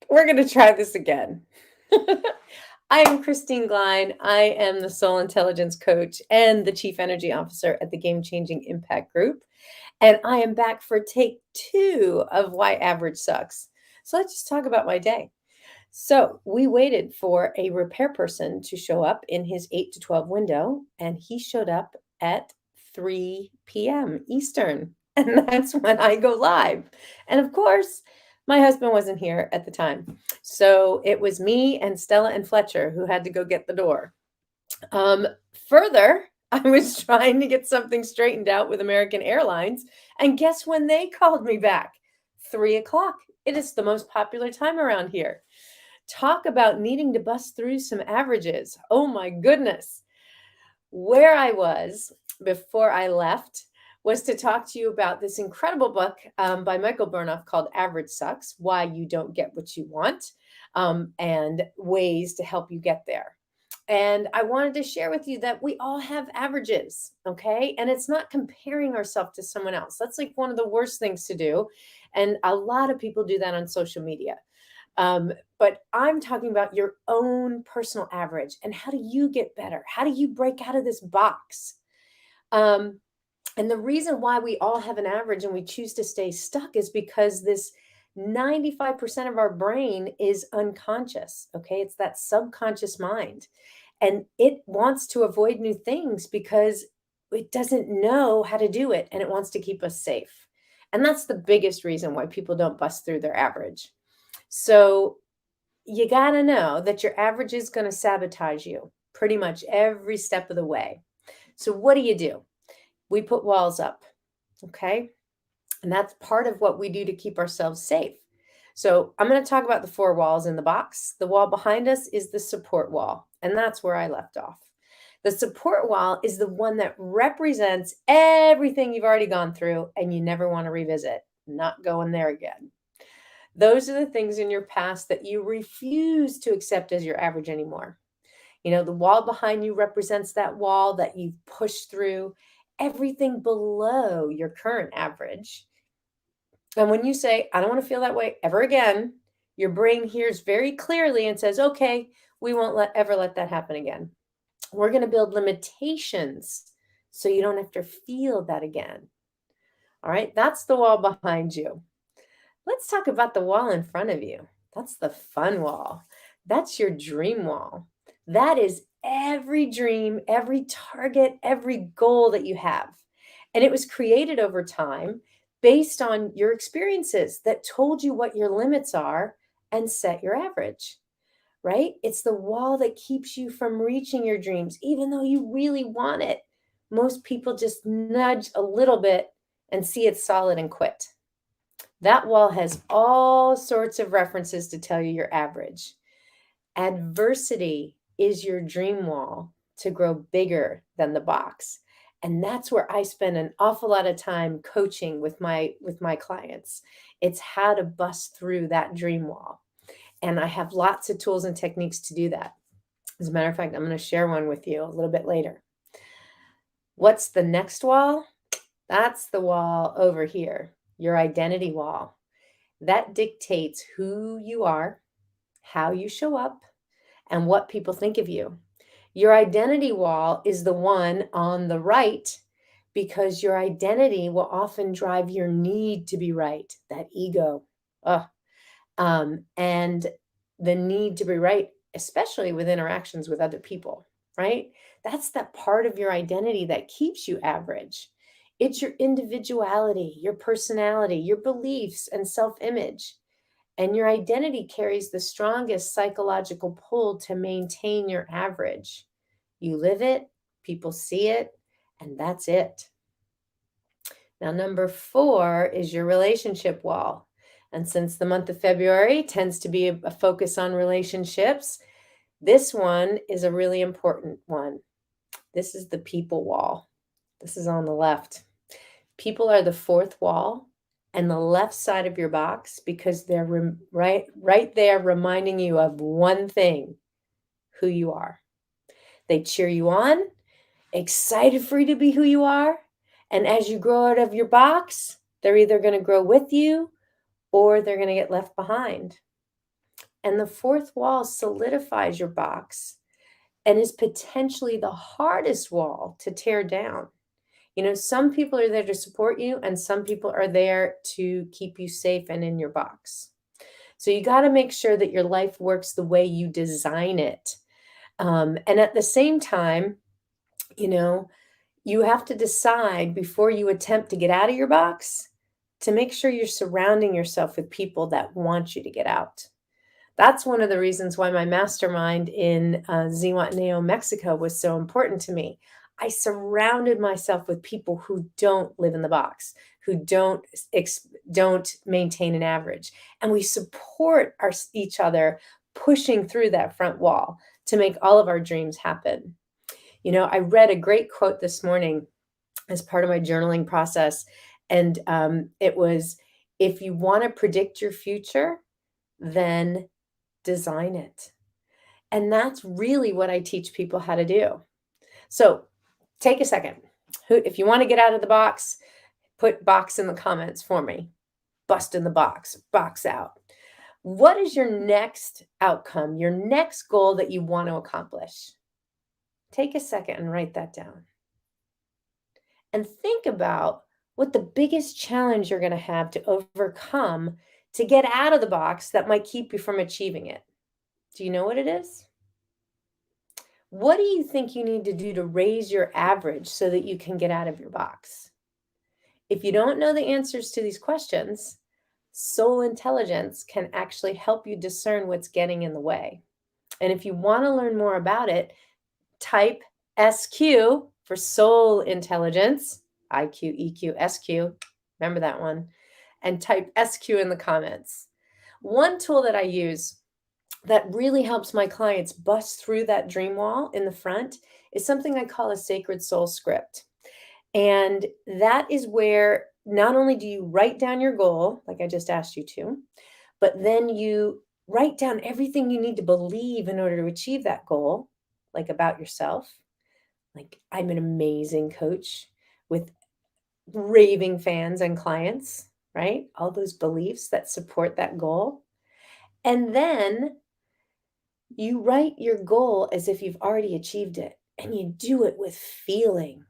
We're going to try this again. I am Christine Gline. I am the Soul Intelligence Coach and the Chief Energy Officer at the Game Changing Impact Group. And I am back for take 2 of Why Average Sucks. So let's just talk about my day. So we waited for a repair person to show up in his 8 to 12 window, and he showed up at 3 p.m. Eastern. And that's when I go live. And of course, my husband wasn't here at the time. So it was me and Stella and Fletcher who had to go get the door. Um, Further, I was trying to get something straightened out with American Airlines. And guess when they called me back? 3 o'clock. It is the most popular time around here. Talk about needing to bust through some averages. Oh my goodness. Where I was before I left was to talk to you about this incredible book by Michael Burnoff called Average Sucks: Why You Don't Get What You Want, and ways to help you get there. And I wanted to share with you that we all have averages, okay? And it's not comparing ourselves to someone else. That's like one of the worst things to do. And a lot of people do that on social media. But I'm talking about your own personal average and how do you get better? How do you break out of this box? Um, and the reason why we all have an average and we choose to stay stuck is because this 95% of our brain is unconscious. Okay. It's that subconscious mind. And it wants to avoid new things because it doesn't know how to do it and it wants to keep us safe. And that's the biggest reason why people don't bust through their average. So you got to know that your average is going to sabotage you pretty much every step of the way. So what do? We put walls up, okay? And that's part of what we do to keep ourselves safe. So I'm going to talk about the 4 walls in the box. The wall behind us is the support wall, and that's where I left off. The support wall is the one that represents everything you've already gone through and you never want to revisit. Not going there again. Those are the things in your past that you refuse to accept as your average anymore. You know, the wall behind you represents that wall that you've pushed through, everything below your current average. And when you say, I don't want to feel that way ever again, your brain hears very clearly and says, okay, we won't ever let that happen again. We're going to build limitations so you don't have to feel that again. All right, that's the wall behind you. Let's talk about the wall in front of you. That's the fun wall. That's your dream wall. That is every dream, every target, every goal that you have. And it was created over time based on your experiences that told you what your limits are and set your average, right? It's the wall that keeps you from reaching your dreams, even though you really want it. Most people just nudge a little bit and see it solid and quit. That wall has all sorts of references to tell you your average. Adversity is your dream wall to grow bigger than the box. And that's where I spend an awful lot of time coaching with my clients. It's how to bust through that dream wall. And I have lots of tools and techniques to do that. As a matter of fact, I'm going to share one with you a little bit later. What's the next wall? That's the wall over here, your identity wall. That dictates who you are, how you show up, and what people think of you. Your identity wall is the one on the right because your identity will often drive your need to be right, that ego. And the need to be right, especially with interactions with other people, right? That's that part of your identity that keeps you average. It's your individuality, your personality, your beliefs, and self-image. And your identity carries the strongest psychological pull to maintain your average. You live it, people see it, and that's it. Now, number 4 is your relationship wall. And since the month of February tends to be a focus on relationships, this one is a really important one. This is the people wall. This is on the left. People are the 4th wall and the left side of your box because they're right there reminding you of one thing: who you are. They cheer you on, excited for you to be who you are. And as you grow out of your box, they're either going to grow with you or they're going to get left behind. And the fourth wall solidifies your box and is potentially the hardest wall to tear down. Some people are there to support you, and some people are there to keep you safe and in your box. So you got to make sure that your life works the way you design it. And at the same time, you know, you have to decide before you attempt to get out of your box to make sure you're surrounding yourself with people that want you to get out. That's one of the reasons why my mastermind in Zihuatanejo, Mexico was so important to me. I surrounded myself with people who don't live in the box, who don't maintain an average, and we support each other pushing through that front wall to make all of our dreams happen. I read a great quote this morning as part of my journaling process, and it was, "If you want to predict your future, then design it." And that's really what I teach people how to do. So take a second. If you want to get out of the box, put box in the comments for me. Bust in the box out. What is your next outcome, your next goal that you want to accomplish? Take a second and write that down. And think about what the biggest challenge you're going to have to overcome to get out of the box that might keep you from achieving it. Do you know what it is? What do you think you need to do to raise your average so that you can get out of your box? If you don't know the answers to these questions, soul intelligence can actually help you discern what's getting in the way. And if you want to learn more about it, type SQ for soul intelligence, IQ, EQ, SQ. Remember that one. And type SQ in the comments. One tool that I use that really helps my clients bust through that dream wall in the front is something I call a sacred soul script. And that is where not only do you write down your goal, like I just asked you to, but then you write down everything you need to believe in order to achieve that goal, like about yourself. Like, I'm an amazing coach with raving fans and clients, right? All those beliefs that support that goal. And then you write your goal as if you've already achieved it, and you do it with feeling,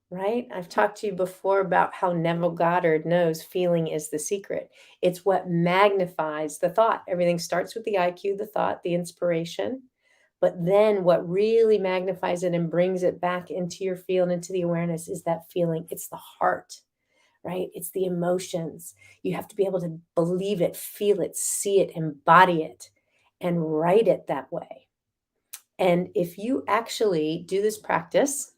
right? I've talked to you before about how Neville Goddard knows feeling is the secret. It's what magnifies the thought. Everything starts with the IQ, the thought, the inspiration. But then what really magnifies it and brings it back into your field, into the awareness, is that feeling. It's the heart, right? It's the emotions. You have to be able to believe it, feel it, see it, embody it, and write it that way. And if you actually do this practice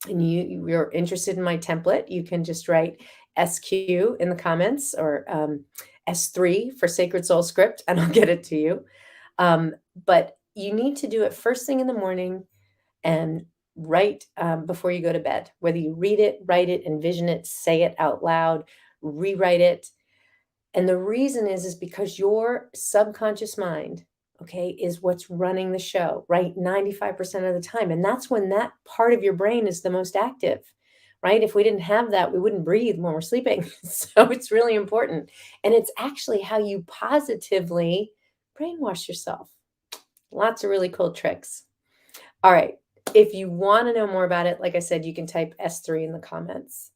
and you're interested in my template, you can just write SQ in the comments, or S3 for Sacred Soul Script, and I'll get it to you. But you need to do it first thing in the morning and right before you go to bed, whether you read it, write it, envision it, say it out loud, rewrite it. And the reason is because your subconscious mind, okay, is what's running the show, right? 95% of the time. And that's when that part of your brain is the most active, right? If we didn't have that, we wouldn't breathe when we're sleeping. So it's really important. And it's actually how you positively brainwash yourself. Lots of really cool tricks. All right. If you want to know more about it, like I said, you can type S3 in the comments.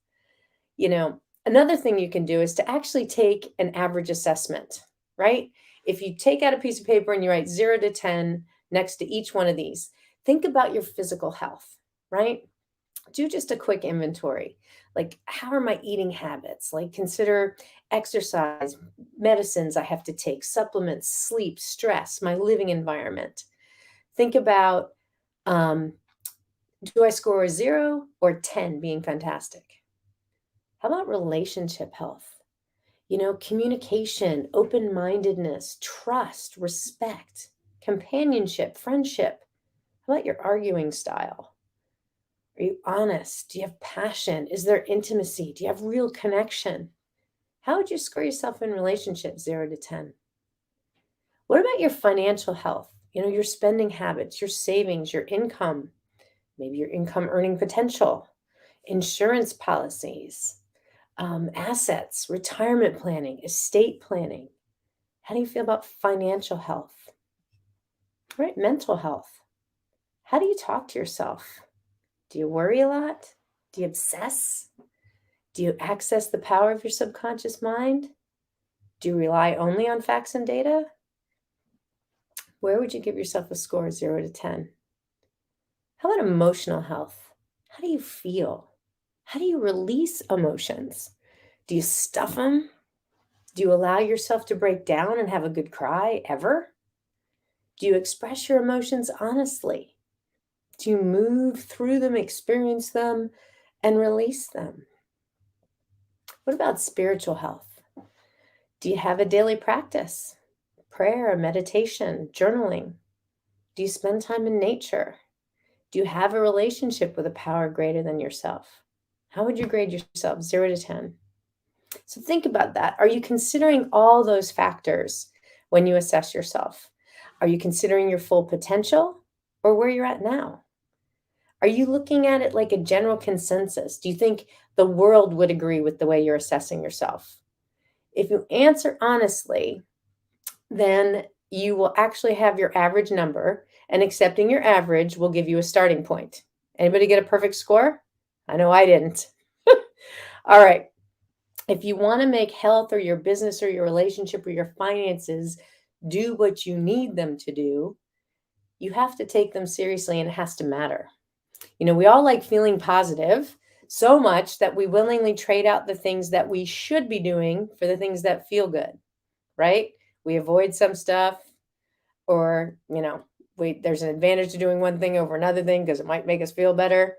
Another thing you can do is to actually take an average assessment, right? If you take out a piece of paper and you write 0 to 10 next to each one of these, think about your physical health, right? Do just a quick inventory. Like, how are my eating habits? Like, consider exercise, medicines I have to take, supplements, sleep, stress, my living environment. Think about, do I score a 0 or 10 being fantastic? How about relationship health? Communication, open-mindedness, trust, respect, companionship, friendship. How about your arguing style? Are you honest? Do you have passion? Is there intimacy? Do you have real connection? How would you score yourself in relationships, 0 to 10? What about your financial health? Your spending habits, your savings, your income, maybe your income earning potential, insurance policies, assets, retirement planning, estate planning. How do you feel about financial health? Right? Mental health. How do you talk to yourself? Do you worry a lot? Do you obsess? Do you access the power of your subconscious mind? Do you rely only on facts and data? Where would you give yourself a score, 0 to 10? How about emotional health? How do you feel? How do you release emotions? Do you stuff them? Do you allow yourself to break down and have a good cry ever? Do you express your emotions honestly? Do you move through them, experience them, and release them? What about spiritual health? Do you have a daily practice? Prayer, meditation, journaling? Do you spend time in nature? Do you have a relationship with a power greater than yourself? How would you grade yourself, 0 to 10? So think about that. Are you considering all those factors when you assess yourself? Are you considering your full potential or where you're at now? Are you looking at it like a general consensus? Do you think the world would agree with the way you're assessing yourself? If you answer honestly, then you will actually have your average number, and accepting your average will give you a starting point. Anybody get a perfect score? I know I didn't. All right. If you want to make health or your business or your relationship or your finances do what you need them to do, you have to take them seriously and it has to matter. We all like feeling positive so much that we willingly trade out the things that we should be doing for the things that feel good, right? We avoid some stuff or, there's an advantage to doing one thing over another thing because it might make us feel better.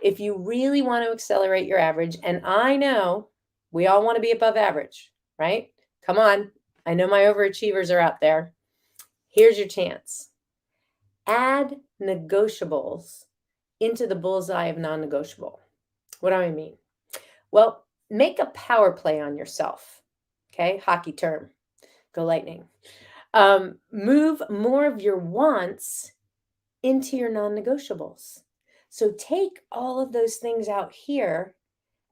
If you really want to accelerate your average, and I know we all want to be above average, right? Come on. I know my overachievers are out there. Here's your chance. Add negotiables into the bullseye of non-negotiable. What do I mean? Well, make a power play on yourself. Okay, hockey term. Go Lightning. Move more of your wants into your non-negotiables. So take all of those things out here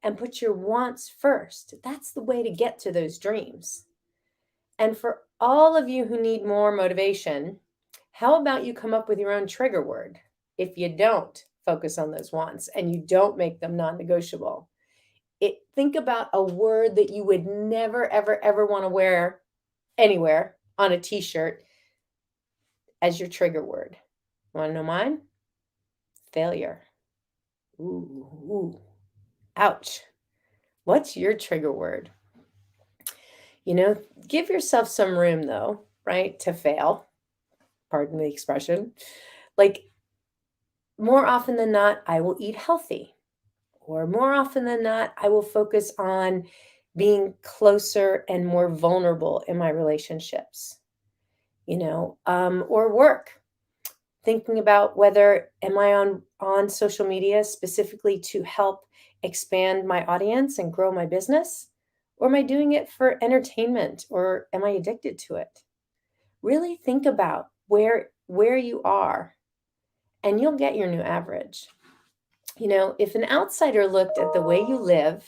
and put your wants first. That's the way to get to those dreams. And for all of you who need more motivation, how about you come up with your own trigger word? If you don't focus on those wants and you don't make them non-negotiable, think about a word that you would never, ever, ever want to wear anywhere on a t-shirt as your trigger word. Want to know mine? Failure. Ooh. Ouch. What's your trigger word? Give yourself some room though, right? To fail. Pardon the expression. Like more often than not, I will eat healthy. Or more often than not, I will focus on being closer and more vulnerable in my relationships, or work. Thinking about whether am I on social media specifically to help expand my audience and grow my business, or am I doing it for entertainment, or am I addicted to it? Really think about where you are, and you'll get your new average. If an outsider looked at the way you live,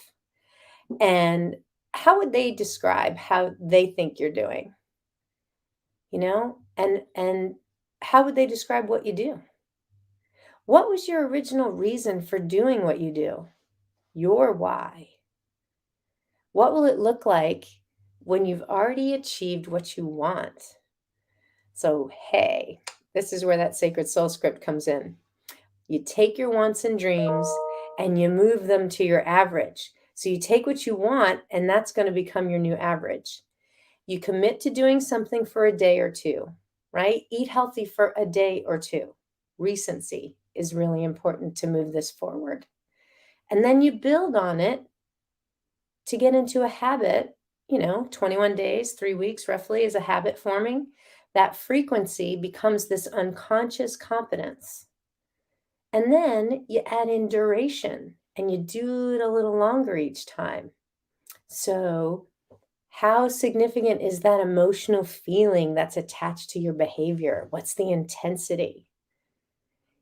and how would they describe how they think you're doing? And how would they describe what you do? What was your original reason for doing what you do? Your why. What will it look like when you've already achieved what you want? So, hey, this is where that sacred soul script comes in. You take your wants and dreams and you move them to your average. So you take what you want and that's going to become your new average. You commit to doing something for a day or two, right? Eat healthy for a day or two. Recency is really important to move this forward. And then you build on it to get into a habit, 21 days, 3 weeks roughly is a habit forming. That frequency becomes this unconscious competence. And then you add in duration and you do it a little longer each time. So how significant is that emotional feeling that's attached to your behavior? What's the intensity?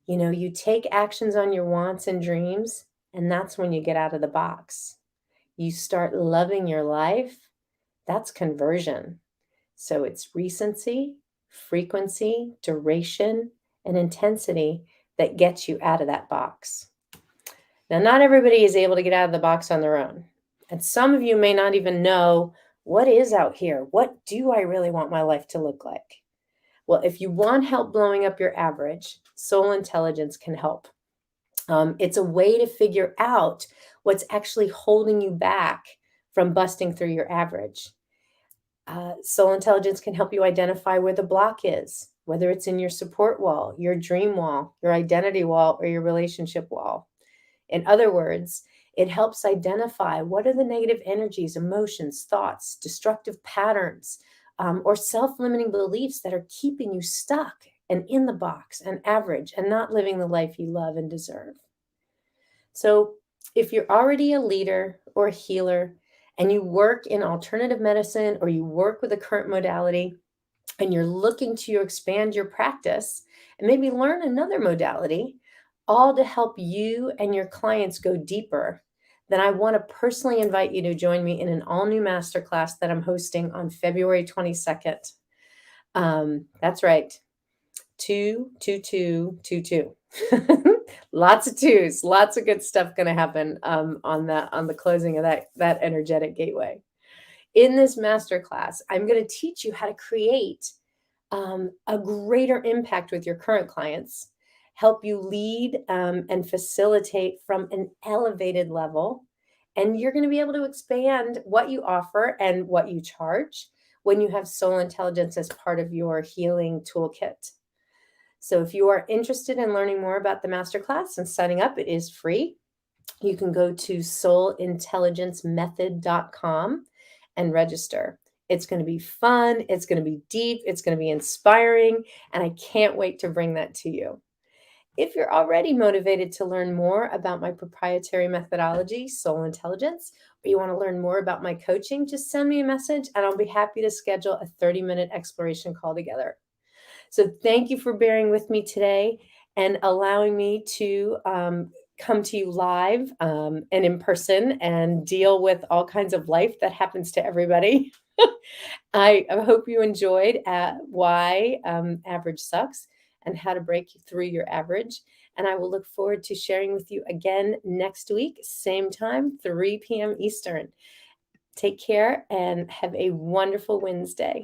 You take actions on your wants and dreams, and that's when you get out of the box. You start loving your life. That's conversion. So it's recency, frequency, duration, and intensity that gets you out of that box. Now, not everybody is able to get out of the box on their own. And some of you may not even know what is out here. What do I really want my life to look like? Well, if you want help blowing up your average, soul intelligence can help. It's a way to figure out what's actually holding you back from busting through your average. Soul intelligence can help you identify where the block is, whether it's in your support wall, your dream wall, your identity wall, or your relationship wall. In other words, it helps identify what are the negative energies, emotions, thoughts, destructive patterns, or self limiting beliefs that are keeping you stuck and in the box and average and not living the life you love and deserve. So, if you're already a leader or a healer and you work in alternative medicine or you work with a current modality and you're looking to expand your practice and maybe learn another modality, all to help you and your clients go deeper, then I want to personally invite you to join me in an all new masterclass that I'm hosting on February 22nd. That's right. 22222. Lots of twos, lots of good stuff going to happen on the closing of that energetic gateway. In this masterclass, I'm going to teach you how to create a greater impact with your current clients, help you lead and facilitate from an elevated level. And you're going to be able to expand what you offer and what you charge when you have soul intelligence as part of your healing toolkit. So if you are interested in learning more about the masterclass and signing up, it is free. You can go to soulintelligencemethod.com and register. It's going to be fun. It's going to be deep. It's going to be inspiring. And I can't wait to bring that to you. If you're already motivated to learn more about my proprietary methodology, Soul Intelligence, or you want to learn more about my coaching, just send me a message and I'll be happy to schedule a 30-minute exploration call together. So thank you for bearing with me today and allowing me to come to you live and in person and deal with all kinds of life that happens to everybody. I hope you enjoyed why average sucks and how to break through your average. And I will look forward to sharing with you again next week, same time, 3 p.m. Eastern. Take care and have a wonderful Wednesday.